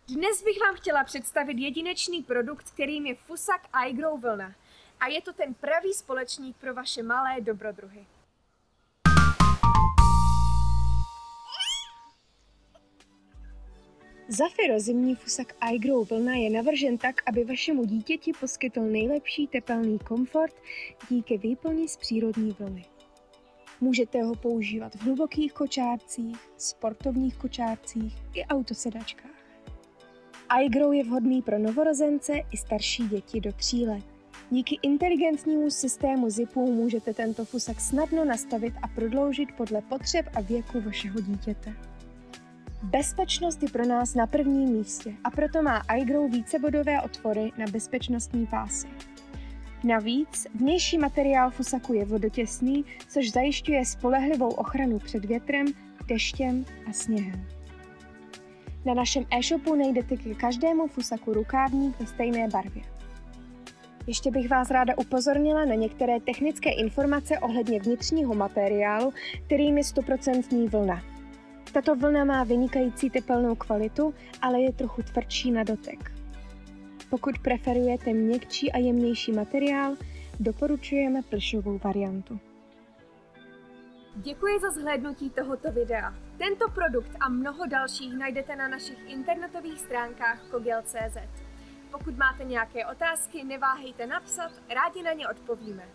Dnes bych vám chtěla představit jedinečný produkt, kterým je Fusak iGrow vlna. A je to ten pravý společník pro vaše malé dobrodruhy. Zafiro zimní Fusak iGrow vlna je navržen tak, aby vašemu dítěti poskytl nejlepší tepelný komfort díky výplni z přírodní vlny. Můžete ho používat v hlubokých kočárcích, sportovních kočárcích i autosedačkách. iGrow je vhodný pro novorozence i starší děti do 3 let. Díky inteligentnímu systému zipů můžete tento fusak snadno nastavit a prodloužit podle potřeb a věku vašeho dítěte. Bezpečnost je pro nás na prvním místě a proto má iGrow vícebodové otvory na bezpečnostní pásy. Navíc vnější materiál fusaku je vodotěsný, což zajišťuje spolehlivou ochranu před větrem, deštěm a sněhem. Na našem e-shopu najdete ke každému fusaku rukávník ve stejné barvě. Ještě bych vás ráda upozornila na některé technické informace ohledně vnitřního materiálu, kterým je 100% vlna. Tato vlna má vynikající tepelnou kvalitu, ale je trochu tvrdší na dotek. Pokud preferujete měkčí a jemnější materiál, doporučujeme plšovou variantu. Děkuji za zhlédnutí tohoto videa. Tento produkt a mnoho dalších najdete na našich internetových stránkách kogel.cz. Pokud máte nějaké otázky, neváhejte napsat, rádi na ně odpovíme.